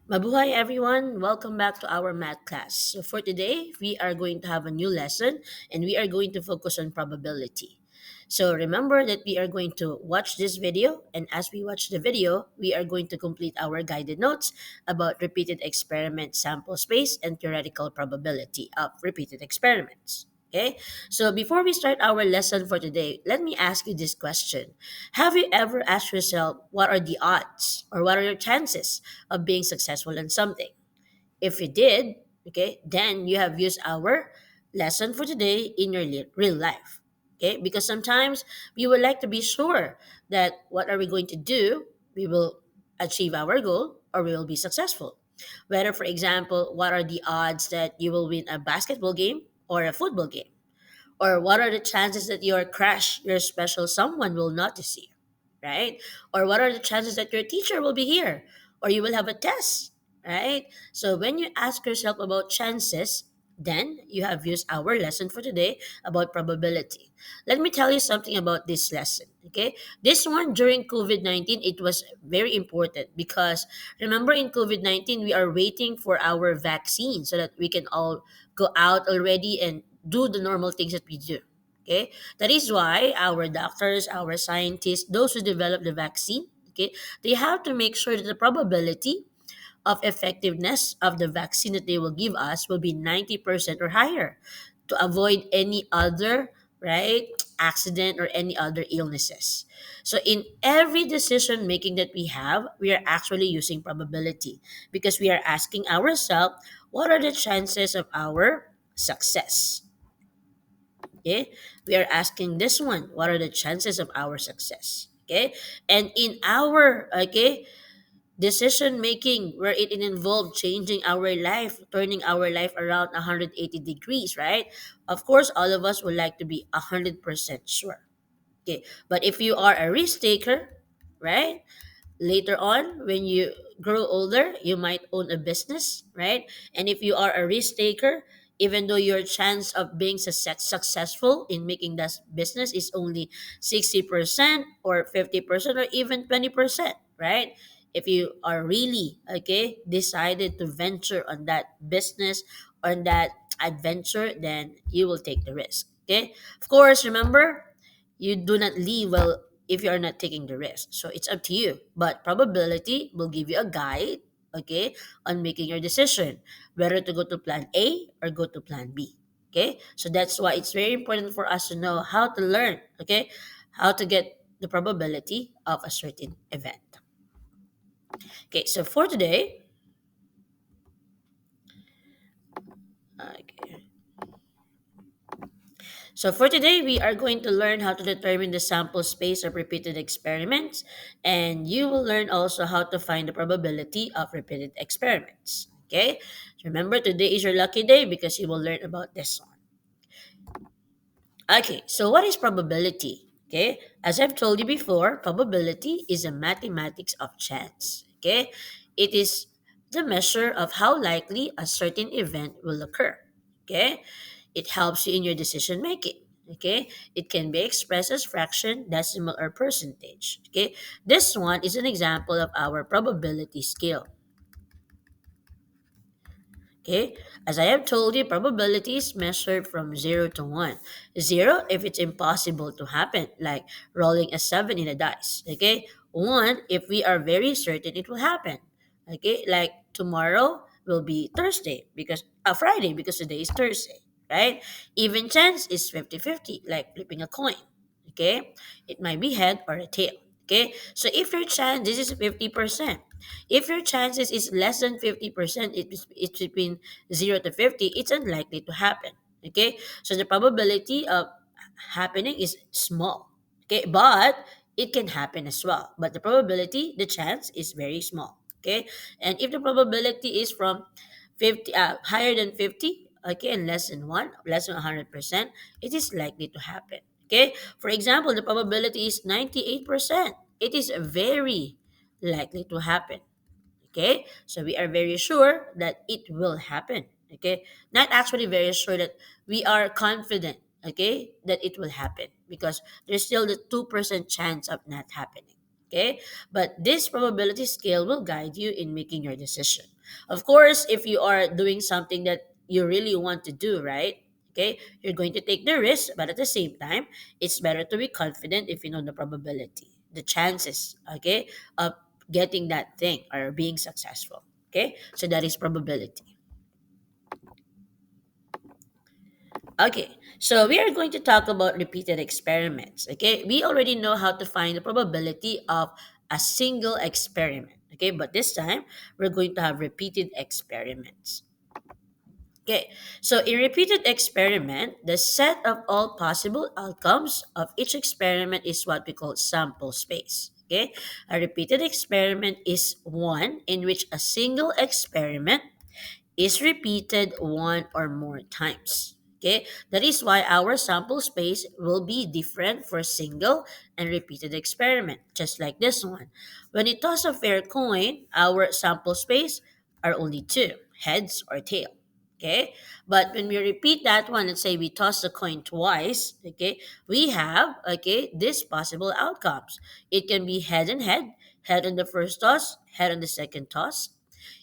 Mabuhay everyone! Welcome back to our math class. So for today, we are going to have a new lesson and we are going to focus on probability. So remember that we are going to watch this video, and as we watch the video, we are going to complete our guided notes about repeated experiment sample space and theoretical probability of repeated experiments. Okay, so before we start our lesson for today, let me ask you this question. Have you ever asked yourself what are the odds or what are your chances of being successful in something? If you did, okay, then you have used our lesson for today in your real life. Okay, because sometimes we would like to be sure that what are we going to do, we will achieve our goal or we will be successful. Whether, for example, what are the odds that you will win a basketball game or a football game? Or what are the chances that your crush, your special someone will notice you, right? Or what are the chances that your teacher will be here or you will have a test, right? So when you ask yourself about chances, then you have used our lesson for today about probability. Let me tell you something about this lesson, okay? This one during COVID 19, it was very important because remember in COVID 19, we are waiting for our vaccine so that we can all go out already and do the normal things that we do. Okay, that is why our doctors, our scientists, those who develop the vaccine, okay, they have to make sure that the probability of effectiveness of the vaccine that they will give us will be 90% or higher to avoid any other, right, accident or any other illnesses. So in every decision making that we have, we are actually using probability because we are asking ourselves what are the chances of our success. Okay, we are asking this one, what are the chances of our success? Okay, and in our decision making where it involved changing our life, turning our life around 180 degrees, right? Of course, all of us would like to be 100% sure. Okay, but if you are a risk taker, right? Later on, when you grow older, you might own a business, right? And if you are a risk taker, even though your chance of being successful in making that business is only 60% or 50% or even 20%, right? If you are really, decided to venture on that business, on that adventure, then you will take the risk. Okay. Of course, remember, you do not leave well if you are not taking the risk. So it's up to you. But probability will give you a guide, okay, on making your decision, whether to go to plan A or go to plan B. Okay? So that's why it's very important for us to know how to learn, okay, how to get the probability of a certain event. Okay, so for today, okay. So for today, we are going to learn how to determine the sample space of repeated experiments, and you will learn also how to find the probability of repeated experiments. Okay? Remember, today is your lucky day because you will learn about this one. Okay, so what is probability? Okay, as I've told you before, probability is a mathematics of chance. Okay, it is the measure of how likely a certain event will occur. Okay, it helps you in your decision making. Okay, it can be expressed as fraction, decimal, or percentage. Okay, this one is an example of our probability scale. Okay, as I have told you, probability is measured from 0 to 1. 0 if it's impossible to happen, like rolling a 7 in a dice. Okay, 1 if we are very certain it will happen. Okay, like tomorrow will be Thursday because Friday because today is Thursday, right? Even chance is 50-50, like flipping a coin. Okay, it might be head or a tail. Okay, so if your chance this is 50%. If your chances is less than 50%, it's between 0 to 50, it's unlikely to happen. Okay? So the probability of happening is small. Okay? But it can happen as well. But the probability, the chance is very small. Okay? And if the probability is from 50 higher than 50, okay, and less than 1, less than 100%, it is likely to happen. Okay? For example, the probability is 98%. It is very likely to happen. Okay, so we are very sure that it will happen. Okay, not actually very sure that we are confident, okay, that it will happen because there's still the 2% chance of not happening. Okay, but this probability scale will guide you in making your decision. Of course, if you are doing something that you really want to do, right? Okay, you're going to take the risk, but at the same time, it's better to be confident if you know the probability, the chances, okay, of getting that thing or being successful. Okay, so that is probability. Okay, so we are going to talk about repeated experiments. Okay, we already know how to find the probability of a single experiment. Okay, but this time we're going to have repeated experiments. Okay, so in repeated experiment, the set of all possible outcomes of each experiment is what we call sample space. Okay, a repeated experiment is one in which a single experiment is repeated one or more times. Okay, that is why our sample space will be different for single and repeated experiment, just like this one. When you toss a fair coin, our sample space are only two, heads or tail. Okay, but when we repeat that one, let's say we toss the coin twice, okay, we have this possible outcomes. It can be head and head on the first toss, head on the second toss.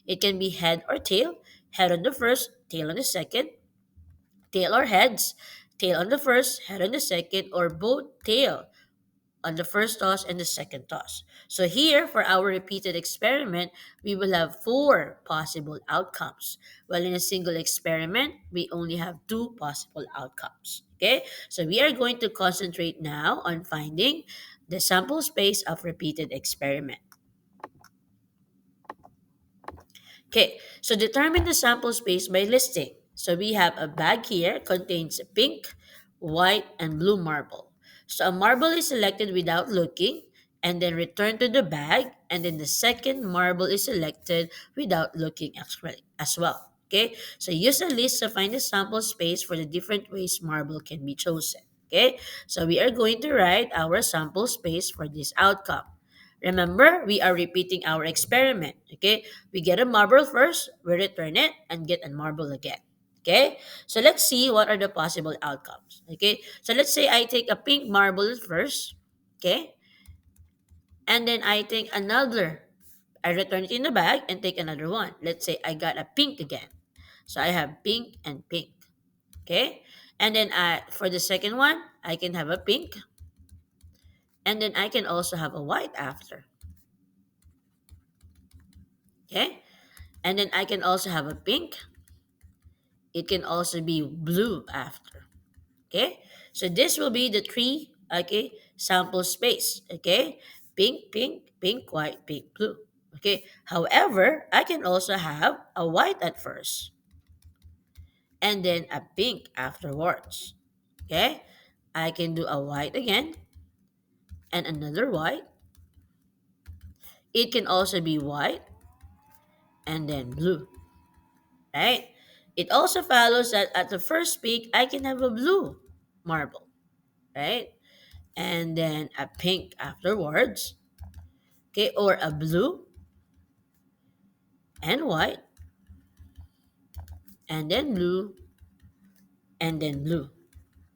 It can be head or tail, head on the first, tail on the second, tail or heads, tail on the first, head on the second, or both tail on the first toss and the second toss. So here, for our repeated experiment, we will have four possible outcomes. While in a single experiment, we only have two possible outcomes. Okay, so we are going to concentrate now on finding the sample space of repeated experiment. Okay, so determine the sample space by listing. So we have a bag here contains pink, white, and blue marble. So a marble is selected without looking and then returned to the bag, and then the second marble is selected without looking as well. Okay, so use a list to find the sample space for the different ways marble can be chosen. Okay, so we are going to write our sample space for this outcome. Remember, we are repeating our experiment. Okay, we get a marble first, we return it, and get a marble again. Okay, so let's see what are the possible outcomes. Okay, so let's say I take a pink marble first. Okay, and then I take another. I return it in the bag and take another one. Let's say I got a pink again. So I have pink and pink. Okay, and then for the second one, I can have a pink, and then I can also have a white after. Okay, and then I can also have a pink. It can also be blue after. Okay, so this will be the three sample space. Okay, pink, pink, pink, white, pink, blue. Okay, however, I can also have a white at first and then a pink afterwards. Okay, I can do a white again and another white. It can also be white and then blue, right? It also follows that at the first peak, I can have a blue marble, right? And then a pink afterwards, okay, or a blue and white, and then blue, and then blue.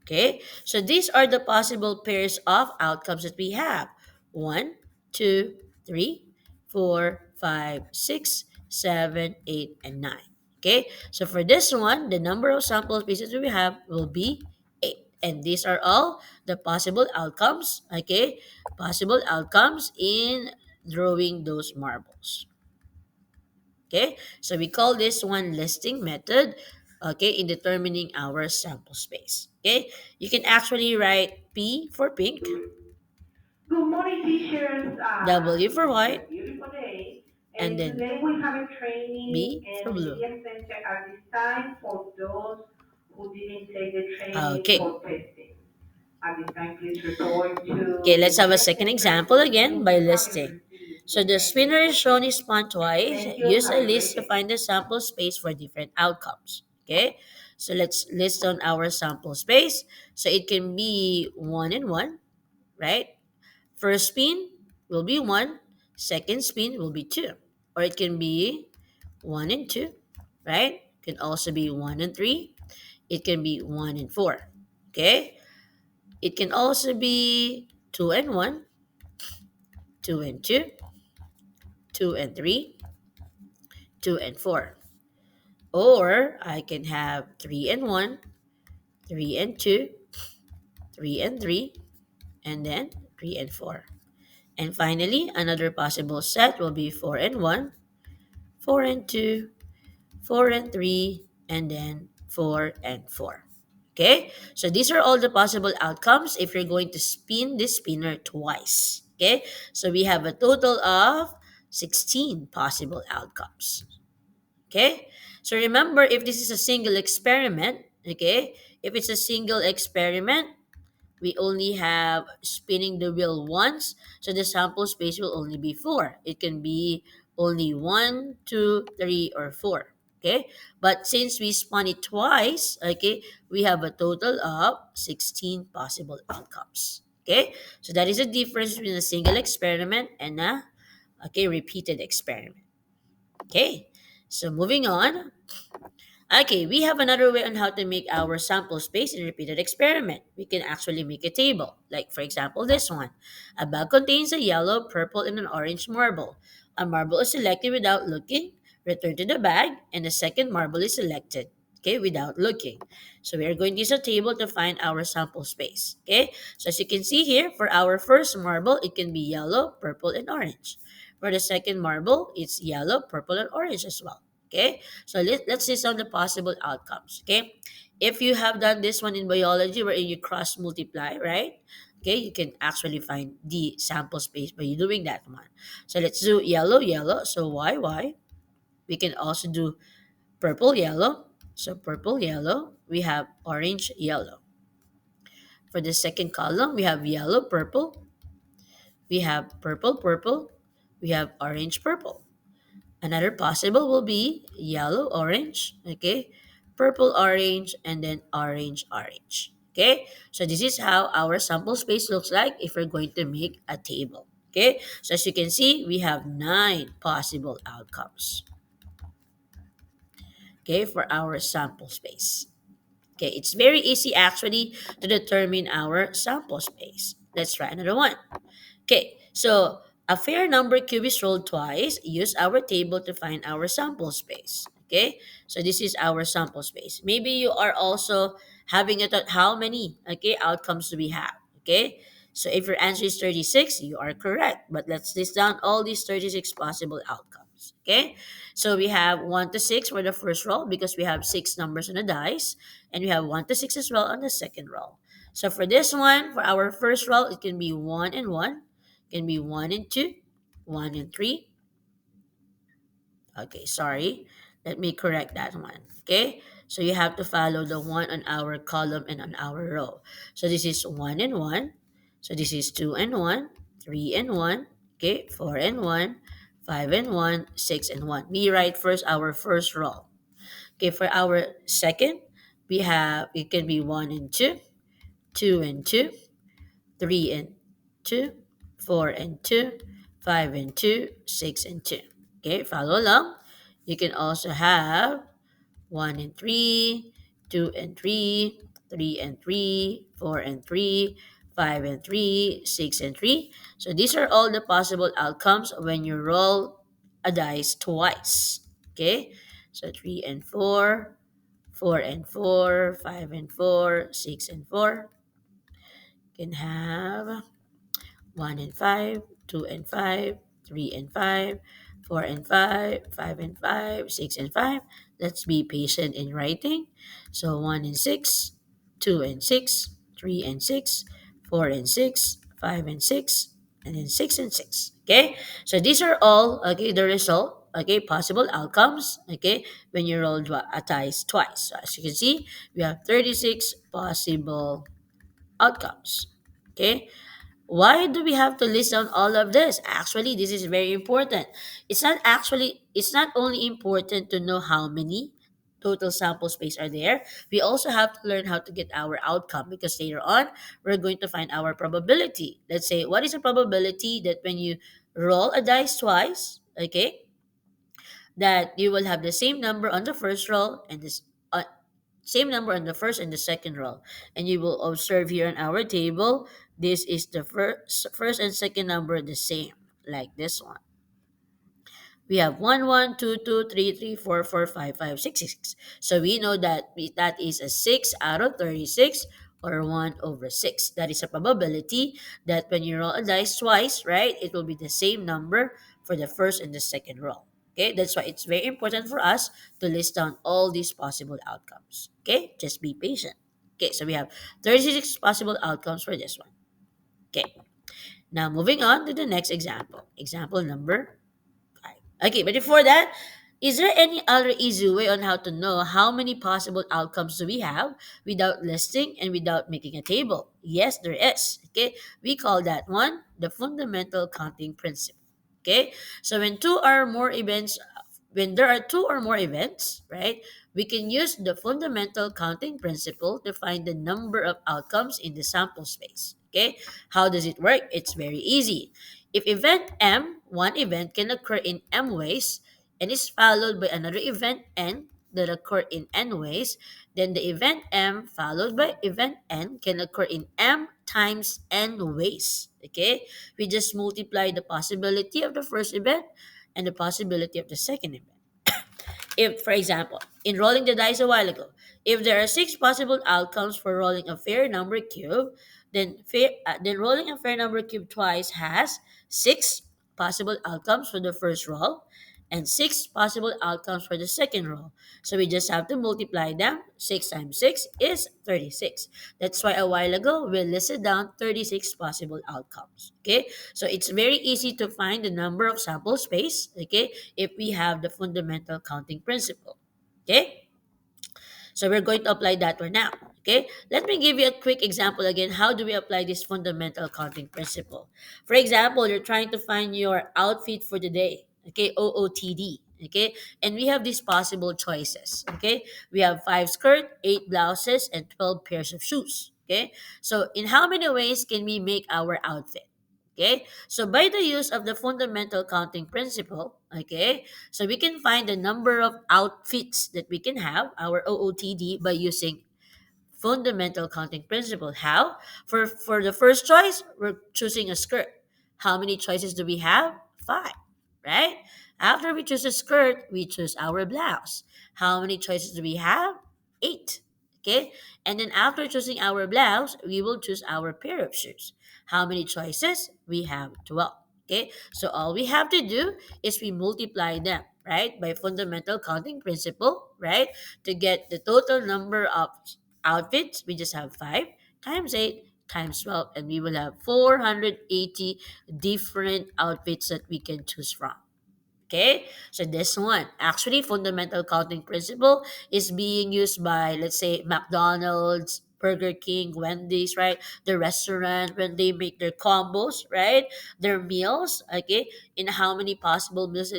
Okay, so these are the possible pairs of outcomes that we have: one, two, three, four, five, six, seven, eight, and nine. Okay, so for this one, the number of sample pieces that we have will be eight. And these are all the possible outcomes, okay? Possible outcomes in drawing those marbles. Okay, so we call this one listing method, okay, in determining our sample space. Okay, you can actually write P for pink, Good morning, teachers. W This for is white, a beautiful day, and and then today we have a training B for and blue. media center are designed for those who didn't take the training Okay, for testing. At this time, please report okay, to the let's have a media second center example if again by you haven't listing. received So the the training spinner is for shown is testing. spun twice. Thank you. Use Have a a great list to day. find the sample space for different outcomes. Okay, so let's list on our sample space. So it can be one and one, right? First spin will be 1, second spin will be 2. Or it can be 1 and 2, right? It can also be 1 and 3. It can be 1 and 4. Okay? It can also be 2 and 1. 2 and 2, 2 and 3, 2 and 4. Or I can have 3 and 1, 3 and 2, 3 and 3, and then 3 and 4. And finally, another possible set will be 4 and 1, 4 and 2, 4 and 3, and then 4 and 4. Okay, so these are all the possible outcomes if you're going to spin this spinner twice. Okay, so we have a total of 16 possible outcomes. Okay, so remember, if this is a single experiment, okay, if it's a single experiment, we only have spinning the wheel once, so the sample space will only be four. It can be only one, two, three, or four. Okay, but since we spun it twice, okay, we have a total of 16 possible outcomes. Okay, so that is the difference between a single experiment and a repeated experiment. Okay, so moving on. Okay, we have another way on how to make our sample space in repeated experiment. We can actually make a table. Like for example, this one. A bag contains a yellow, purple, and an orange marble. A marble is selected without looking, returned to the bag, and the second marble is selected. Okay, without looking. So we are going to use a table to find our sample space. Okay, so as you can see here, for our first marble, it can be yellow, purple, and orange. For the second marble, it's yellow, purple, and orange as well. Okay, so let's see some of the possible outcomes. Okay, if you have done this one in biology wherein you cross multiply, right? Okay, you can actually find the sample space by doing that one. So let's do yellow, yellow. So y. We can also do purple, yellow. So purple, yellow. We have orange, yellow. For the second column, we have yellow, purple. We have purple, purple. We have orange, purple. Another possible will be yellow, orange, okay, purple, orange, and then orange, orange. Okay, so this is how our sample space looks like if we're going to make a table. Okay, so as you can see, we have 9 possible outcomes. Okay, for our sample space. Okay, it's very easy actually to determine our sample space. Let's try another one. Okay, so a fair number cube is rolled twice. Use our table to find our sample space. Okay, so this is our sample space. Maybe you are also having a thought, how many outcomes do we have? Okay, so if your answer is 36, you are correct. But let's list down all these 36 possible outcomes. Okay, so we have 1 to 6 for the first row because we have 6 numbers on the dice, and we have 1 to 6 as well on the second row. So for this one, for our first row, it can be 1 and 1, can be 1 and 2, 1 and 3. Okay, sorry. Let me correct that one. Okay, so you have to follow the one on our column and on our row. So this is 1 and 1. So this is 2 and 1, 3 and 1, okay, 4 and 1, 5 and 1, 6 and 1. We write first our first row. Okay, for our second, we have, it can be 1 and 2, 2 and 2, 3 and 2, 4 and 2, 5 and 2, 6 and 2. Okay, follow along. You can also have 1 and 3, 2 and 3, 3 and 3, 4 and 3, 5 and 3, 6 and 3. So these are all the possible outcomes when you roll a dice twice. Okay, so 3 and 4, 4 and 4, 5 and 4, 6 and 4. You can have 1 and 5, 2 and 5, 3 and 5, 4 and 5, 5 and 5, 6 and 5. Let's be patient in writing. So 1 and 6, 2 and 6, 3 and 6, 4 and 6, 5 and 6, and then 6 and 6. Okay? So these are all, okay, the result, okay, possible outcomes, okay, when you roll a dice twice. So as you can see, we have 36 possible outcomes. Okay? Why do we have to list down all of this? Actually, this is very important. It's not only important to know how many total sample space are there. We also have to learn how to get our outcome because later on, we're going to find our probability. Let's say, what is the probability that when you roll a dice twice, okay, that you will have the same number on the first roll and this same number on the first and the second row. And you will observe here on our table, this is the first and second number the same. like this one. We have 1, 1, 2, 2, 3, 3, 4, 4, 5, 5, 6, 6. So we know that that is a 6 out of 36 or 1 over 6. That is a probability that when you roll a dice twice, right, it will be the same number for the first and the second roll. Okay, that's why it's very important for us to list down all these possible outcomes. Okay, just be patient. Okay, so we have 36 possible outcomes for this one. Okay, now moving on to the next example. Example number 5. Okay, but before that, is there any other easy way on how to know how many possible outcomes do we have without listing and without making a table? Yes, there is. Okay, we call that one the fundamental counting principle. Okay, so when there are two or more events, right, we can use the fundamental counting principle to find the number of outcomes in the sample space. Okay, how does it work? It's very easy. If event M, one event can occur in M ways and is followed by another event N that occur in N ways, then the event M followed by event N can occur in M times N ways. Okay? We just multiply the possibility of the first event and the possibility of the second event. If, for example, in rolling the dice a while ago, if there are six possible outcomes for rolling a fair number cube, then rolling a fair number cube twice has six possible outcomes for the first roll and six possible outcomes for the second roll. So we just have to multiply them. 6 times 6 is 36. That's why a while ago we listed down 36 possible outcomes. Okay? So it's very easy to find the number of sample space, okay, if we have the fundamental counting principle. Okay? So we're going to apply that one now. Okay, let me give you a quick example again. How do we apply this fundamental counting principle? For example, you're trying to find your outfit for the day. Okay, OOTD. Okay, and we have these possible choices. Okay, we have 5 skirt, 8 blouses, and 12 pairs of shoes. Okay, so in how many ways can we make our outfit? Okay, so by the use of the fundamental counting principle, okay, so we can find the number of outfits that we can have, our OOTD, by using fundamental counting principle. How? For the first choice, we're choosing a skirt. How many choices do we have? Five, right? After we choose a skirt, we choose our blouse. How many choices do we have? Eight. Okay? And then after choosing our blouse, we will choose our pair of shoes. How many choices? We have 12. Okay? So all we have to do is we multiply them, right? By fundamental counting principle, right? To get the total number of outfits, we just have 5 times 8 times 12, and we will have 480 different outfits that we can choose from. Okay, so this one, actually, fundamental counting principle is being used by, let's say, McDonald's, Burger King, Wendy's, right? The restaurant when they make their combos, right? Their meals, okay? In how many possible meals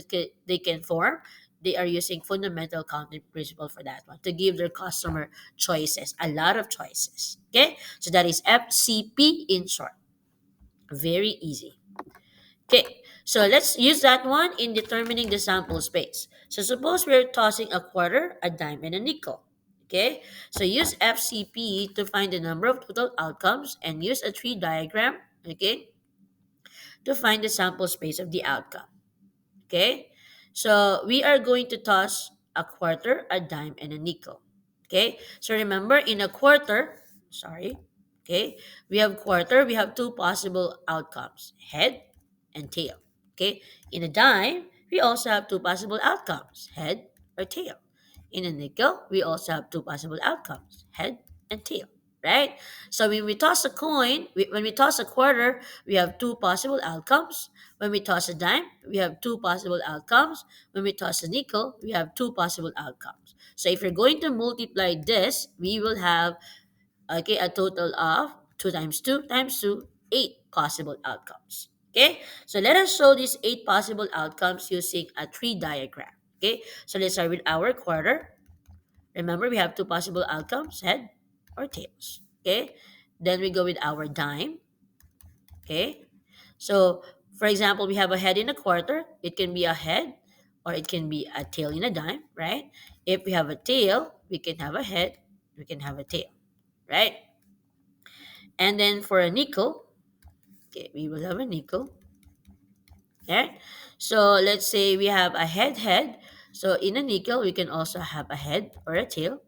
they can form, they are using fundamental counting principle for that one to give their customer choices, a lot of choices. Okay, so that is FCP in short. Very easy. Okay, so let's use that one in determining the sample space. So suppose we're tossing a quarter, a dime, and a nickel. Okay, so use FCP to find the number of total outcomes and use a tree diagram, okay, to find the sample space of the outcome. Okay, so we are going to toss a quarter, a dime, and a nickel. Okay, so remember in a quarter, sorry, okay, we have quarter, we have two possible outcomes, head and tail. Okay, in a dime, we also have two possible outcomes, head or tail. In a nickel, we also have two possible outcomes, head and tail. Right? So when we toss a quarter, we have two possible outcomes. When we toss a dime, we have two possible outcomes. When we toss a nickel, we have two possible outcomes. So if you're going to multiply this, we will have, okay, a total of 2 times 2 times 2, 8 possible outcomes. Okay, so let us show these 8 possible outcomes using a tree diagram. Okay, so let's start with our quarter. Remember, we have two possible outcomes, head or tails. Okay, then we go with our dime. Okay, so, for example, we have a head in a quarter. It can be a head or it can be a tail in a dime, right? If we have a tail, we can have a head, we can have a tail, right? And then for a nickel, okay, we will have a nickel. Okay? So let's say we have a head. So in a nickel, we can also have a head or a tail.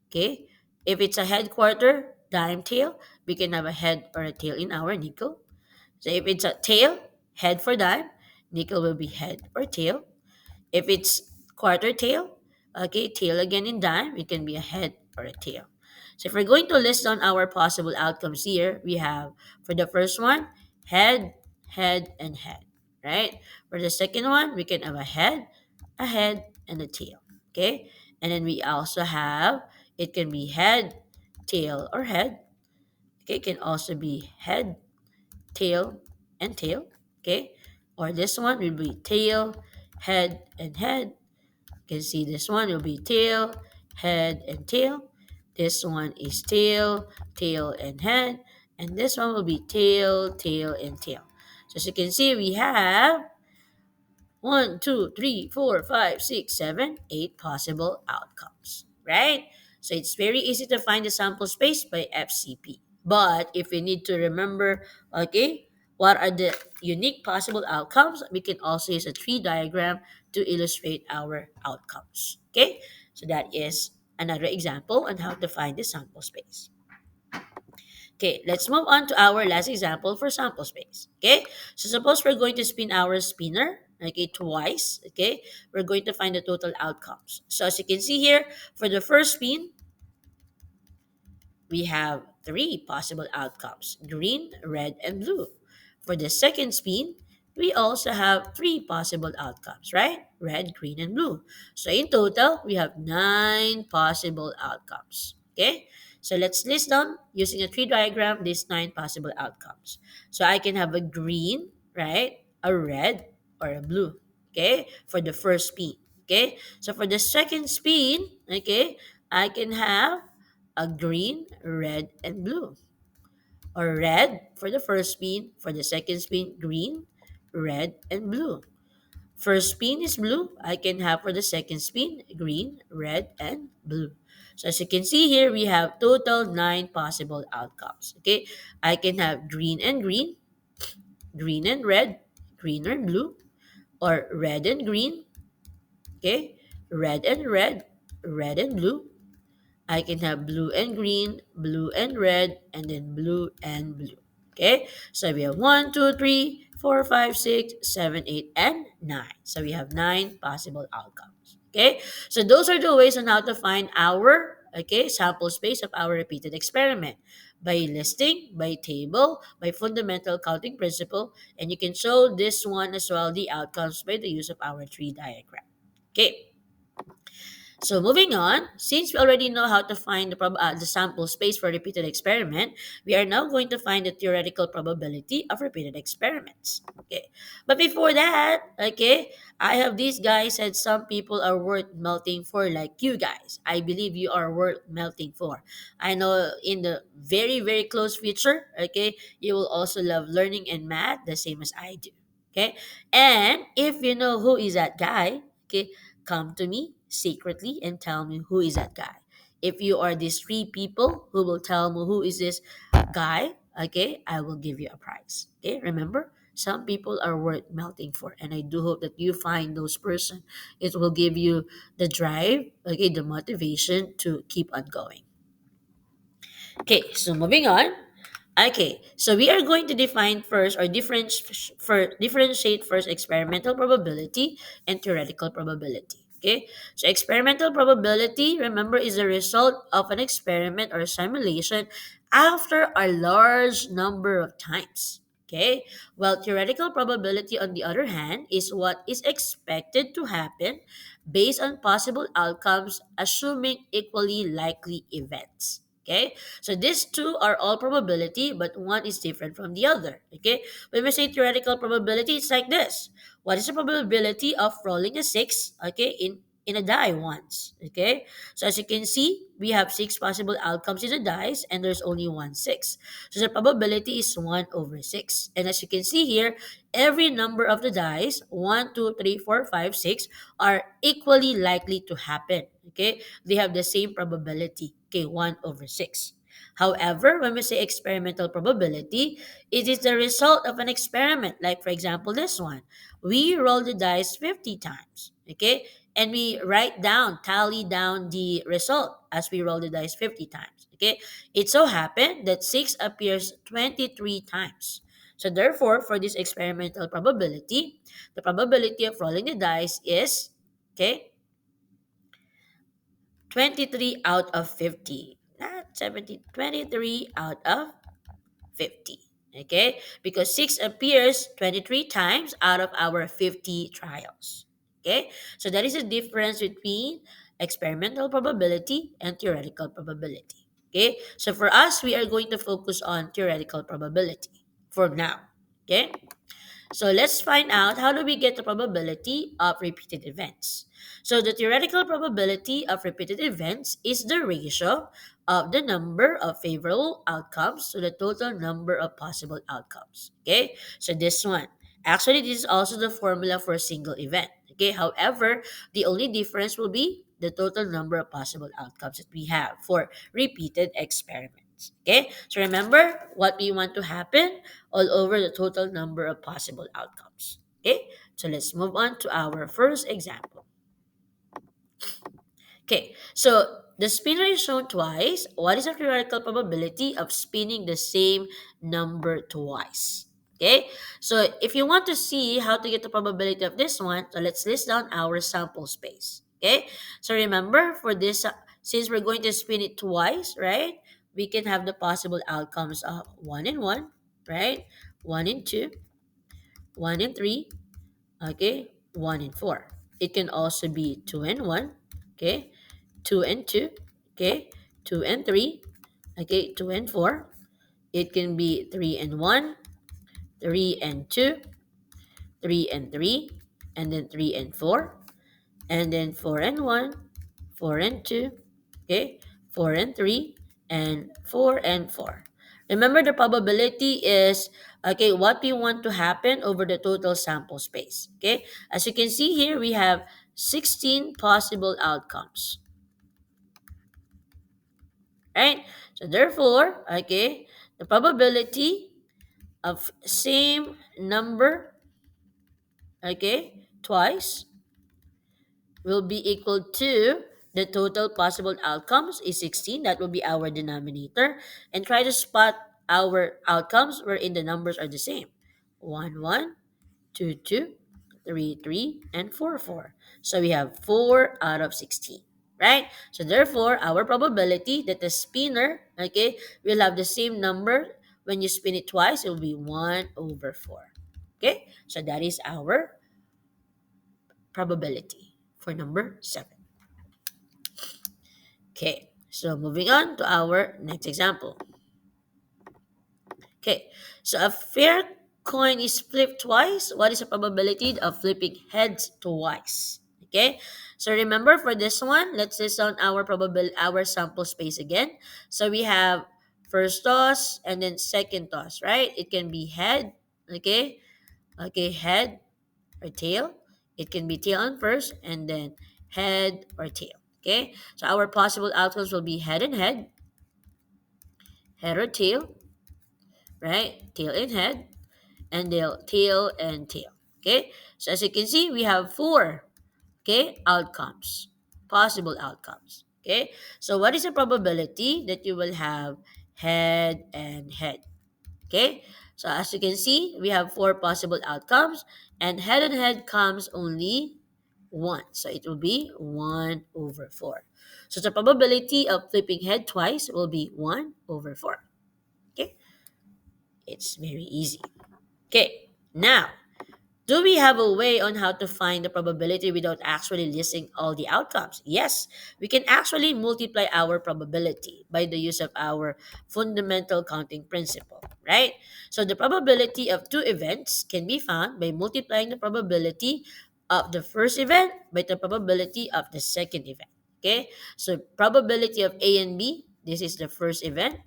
Okay? If it's a head quarter, dime tail, we can have a head or a tail in our nickel. So if it's a tail, head for dime, nickel will be head or tail. If it's quarter tail, okay, tail again in dime, it can be a head or a tail. So if we're going to list down our possible outcomes here, we have for the first one, head, and head, right? For the second one, we can have a head, and a tail, okay? And then we also have, it can be head, tail, or head. Okay, it can also be head, tail, and tail, okay? Or this one will be tail, head, and head. You can see this one will be tail, head, and tail. This one is tail, tail, and head. And this one will be tail, tail, and tail. So as you can see, we have one, two, three, four, five, six, seven, eight possible outcomes, right? So it's very easy to find the sample space by FCP. But if we need to remember, okay, what are the unique possible outcomes, we can also use a tree diagram to illustrate our outcomes. Okay, so that is another example on how to find the sample space. Okay, let's move on to our last example for sample space. Okay, so suppose we're going to spin our spinner, okay, twice. Okay, we're going to find the total outcomes. So as you can see here, for the first spin, we have three possible outcomes: green, red, and blue. For the second spin, we also have three possible outcomes, right? Red, green, and blue. So in total, we have nine possible outcomes. Okay? So let's list down using a tree diagram these nine possible outcomes. So I can have a green, right? A red, or a blue. Okay? For the first spin. Okay? So for the second spin, okay, I can have a green, red, and blue. Or red for the first spin, for the second spin, green, red, and blue. First spin is blue. I can have for the second spin, green, red, and blue. So as you can see here, we have total nine possible outcomes. Okay, I can have green and red, green and blue, or red and green. Okay, red and red, red and blue. I can have blue and green, blue and red, and then blue and blue. Okay? So we have one, 2, 3, 4, 5, 6, 7, 8, and 9. So we have nine possible outcomes. Okay? So those are the ways on how to find our sample space of our repeated experiment by listing, by table, by fundamental counting principle, and you can show this one as well, the outcomes, by the use of our tree diagram. Okay. So moving on, since we already know how to find the sample space for repeated experiment, we are now going to find the theoretical probability of repeated experiments. Okay, but before that, okay, I have these guys said some people are worth melting for, like you guys. I believe you are worth melting for. I know in the very very close future, okay, you will also love learning and math the same as I do. Okay, and if you know who is that guy, okay, come to me secretly and tell me who is that guy. If you are these three people who will tell me who is this guy, okay, I will give you a prize. Okay, remember, some people are worth melting for, and I do hope that you find those person. It will give you the drive, okay, the motivation to keep on going. Okay, so moving on. Okay, so we are going to define first or differentiate first experimental probability and theoretical probability. Okay, so experimental probability, remember, is the result of an experiment or simulation after a large number of times. Okay, while theoretical probability, on the other hand, is what is expected to happen based on possible outcomes, assuming equally likely events. Okay, so these two are all probability, but one is different from the other. Okay, when we say theoretical probability, it's like this: what is the probability of rolling a six? Okay, in a die once. Okay, so as you can see, we have six possible outcomes in the dice, and there's only one six. So the probability is 1/6. And as you can see here, every number of the dice, one, 2, 3, 4, 5, 6, are equally likely to happen. Okay, they have the same probability. Okay, 1/6. However, when we say experimental probability, it is the result of an experiment. Like, for example, this one. We roll the dice 50 times, okay? And we write down, tally down the result as we roll the dice 50 times, okay? It so happened that 6 appears 23 times. So therefore, for this experimental probability, the probability of rolling the dice is, okay, 23 out of 50. Not 70, 23 out of 50. Okay? Because 6 appears 23 times out of our 50 trials. Okay? So that is the difference between experimental probability and theoretical probability. Okay? So for us, we are going to focus on theoretical probability for now. Okay? So let's find out how do we get the probability of repeated events. So the theoretical probability of repeated events is the ratio of the number of favorable outcomes to the total number of possible outcomes. Okay? So this one. Actually, this is also the formula for a single event. Okay? However, the only difference will be the total number of possible outcomes that we have for repeated experiments. Okay? So remember what we want to happen all over the total number of possible outcomes. Okay, so let's move on to our first example. Okay, so the spinner is shown twice. What is the theoretical probability of spinning the same number twice? Okay, so if you want to see how to get the probability of this one, so let's list down our sample space. Okay, so remember for this, since we're going to spin it twice, right? We can have the possible outcomes of 1 and 1, right? 1 and 2, 1 and 3, okay, 1 and 4. It can also be 2 and 1, okay, 2 and 2, okay, 2 and 3, okay, 2 and 4. It can be 3 and 1, 3 and 2, 3 and 3, and then 3 and 4, and then 4 and 1, 4 and 2, okay, 4 and 3, and 4 and 4. Remember, the probability is, okay, what we want to happen over the total sample space. Okay, as you can see here, we have 16 possible outcomes, right? So therefore, okay, the probability of same number, okay, twice will be equal to the total possible outcomes is 16. That will be our denominator. And try to spot our outcomes wherein the numbers are the same. 1, 1, 2, 2, 3, 3, and 4, 4. So we have 4 out of 16. Right? So therefore, our probability that the spinner, okay, will have the same number when you spin it twice, it will be 1 over 4. Okay? So that is our probability for number 7. Okay, so moving on to our next example. Okay, so a fair coin is flipped twice. What is the probability of flipping heads twice? Okay, so remember for this one, let's list on our sample space again. So we have first toss and then second toss, right? It can be head, okay, head or tail. It can be tail on first and then head or tail. Okay, so our possible outcomes will be head or tail, right? Tail and head, and tail and tail. Okay, so as you can see, we have four, okay, outcomes, possible outcomes. Okay, so what is the probability that you will have head and head? Okay, so as you can see, we have four possible outcomes, and head comes only one. So it will be 1 over 4. So the probability of flipping head twice will be 1 over 4. Okay, it's very easy. Okay, now, do we have a way on how to find the probability without actually listing all the outcomes? Yes, we can actually multiply our probability by the use of our fundamental counting principle, right? So the probability of two events can be found by multiplying the probability of the first event by the probability of the second event. Okay, so probability of A and B, this is the first event.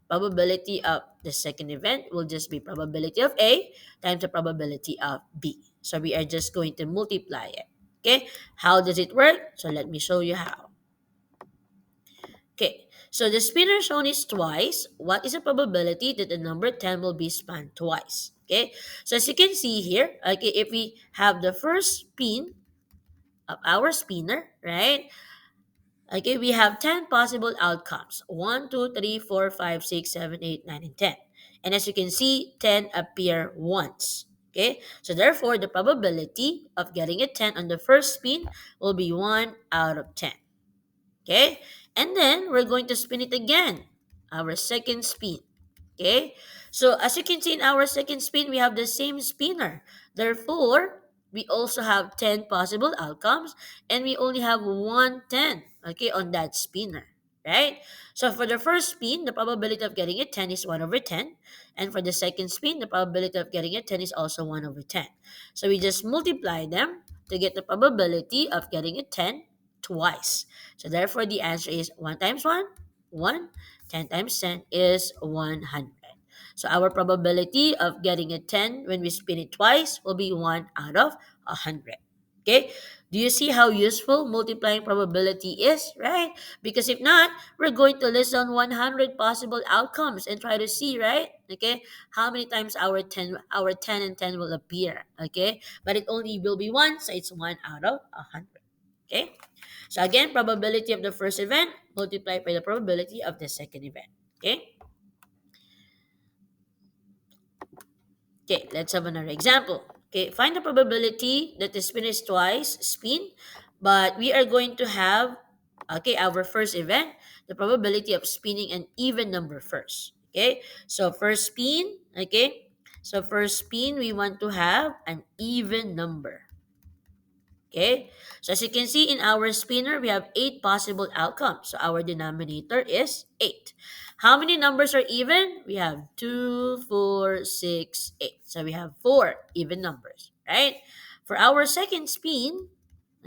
Probability of the second event will just be probability of A times the probability of B. So we are just going to multiply it. Okay, how does it work? So let me show you how. Okay, So the spinner shown is twice. What is the probability that the number 10 will be spun twice? Okay, so as you can see here, okay, if we have the first spin of our spinner, right? Okay, we have 10 possible outcomes. 1, 2, 3, 4, 5, 6, 7, 8, 9, and 10. And as you can see, 10 appear once. Okay, so therefore, the probability of getting a 10 on the first spin will be 1 out of 10. Okay, and then we're going to spin it again, our second spin. Okay, so as you can see in our second spin, we have the same spinner. Therefore, we also have 10 possible outcomes and we only have 110, okay, on that spinner, right? So for the first spin, the probability of getting a 10 is 1 over 10. And for the second spin, the probability of getting a 10 is also 1 over 10. So we just multiply them to get the probability of getting a 10 twice. So therefore, the answer is 1 times 1, 1. 10 times 10 is 100. So our probability of getting a 10 when we spin it twice will be 1 out of 100. Okay? Do you see how useful multiplying probability is, right? Because if not, we're going to list down 100 possible outcomes and try to see, right? Okay? How many times our 10 and 10 will appear, okay? But it only will be one, so it's 1 out of 100. Okay? So again, probability of the first event multiplied by the probability of the second event. Okay? Okay, let's have another example. Okay, find the probability that the spin is twice spin, but we are going to have, okay, our first event, the probability of spinning an even number first. Okay, so first spin, okay, so first spin, we want to have an even number. Okay, so as you can see in our spinner, we have 8 possible outcomes. So our denominator is 8. How many numbers are even? We have 2, 4, 6, 8. So we have 4 even numbers, right? For our second spin,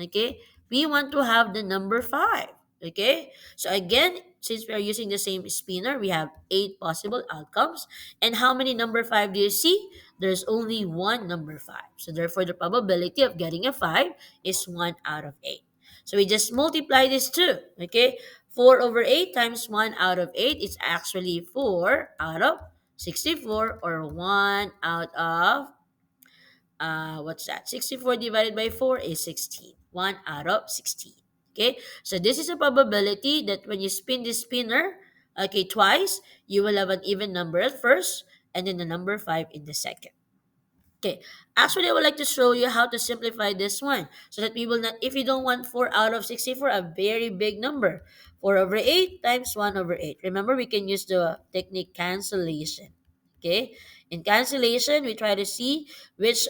okay, we want to have the number 5. Okay, so again, since we are using the same spinner, we have 8 possible outcomes. And how many number 5 do you see? There's only one number 5. So therefore, the probability of getting a 5 is 1 out of 8. So we just multiply this two. Okay, 4 over 8 times 1 out of 8 is actually 4 out of 64, or 1 out of what's that? 64 divided by 4 is 16. 1 out of 16. Okay, so this is a probability that when you spin the spinner, okay, twice, you will have an even number at first and then the number 5 in the second. Okay, actually, I would like to show you how to simplify this one so that we will not, if you don't want 4 out of 64, a very big number, 4 over 8 times 1 over 8. Remember, we can use the technique cancellation. Okay, in cancellation, we try to see which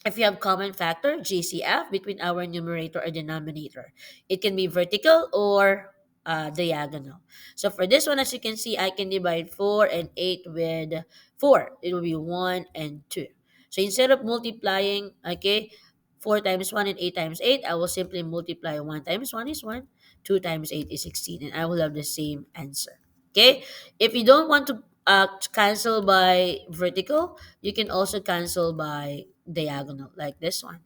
if you have common factor, GCF, between our numerator or denominator. It can be vertical or diagonal. So for this one, as you can see, I can divide 4 and 8 with 4. It will be 1 and 2. So instead of multiplying, okay, 4 times 1 and 8 times 8, I will simply multiply 1 times 1 is 1, 2 times 8 is 16, and I will have the same answer. Okay? If you don't want to cancel by vertical, you can also cancel by diagonal, like this one,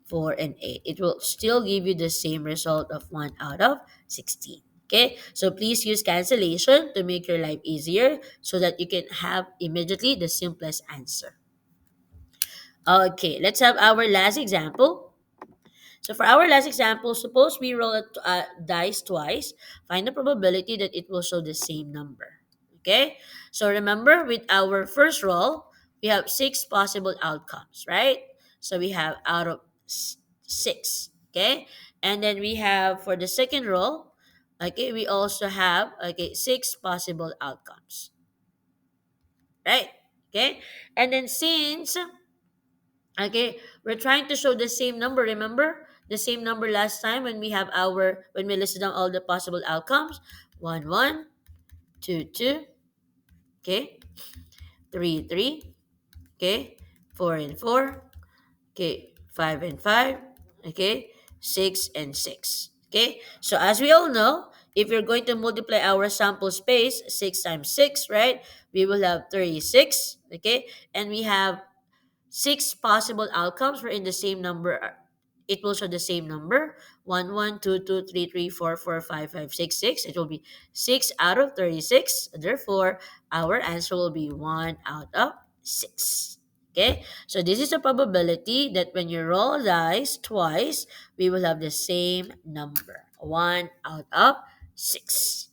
4 and 8. It will still give you the same result of 1 out of 16. Okay, so please use cancellation to make your life easier so that you can have immediately the simplest answer. Okay, let's have our last example. So for our last example, suppose we roll a dice twice, find the probability that it will show the same number. Okay? So remember, with our first roll, we have 6 possible outcomes, right? So we have out of 6. Okay? And then we have for the second roll, okay, we also have, okay, 6 possible outcomes, right? Okay? And then since, okay, we're trying to show the same number. Remember the same number last time when we have our, when we listed down all the possible outcomes. 1, 1, 2, 2, okay, 3, 3, okay, 4 and 4, okay, 5 and 5, okay, 6 and 6. Okay, so as we all know, if you're going to multiply our sample space, 6 times 6, right, we will have 36. Okay, and we have 6 possible outcomes wherein the same number, it will show the same number, 1, 1, 2, 2, 3, 3, 4, 4, 5, 5, 6, 6. It will be 6 out of 36. Therefore, our answer will be 1 out of 6. Okay, so this is a probability that when you roll dice twice, we will have the same number, 1 out of 6.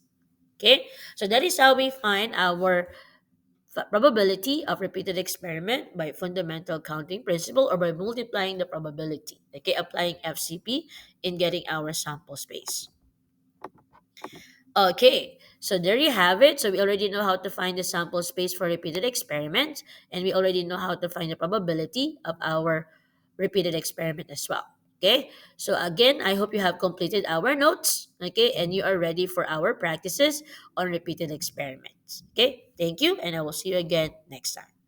Okay, so that is how we find our probability of repeated experiment by fundamental counting principle or by multiplying the probability. Okay, applying FCP in getting our sample space. Okay, so there you have it. So we already know how to find the sample space for repeated experiments, and we already know how to find the probability of our repeated experiment as well. Okay, so again, I hope you have completed our notes, okay, and you are ready for our practices on repeated experiments. Okay, thank you, and I will see you again next time.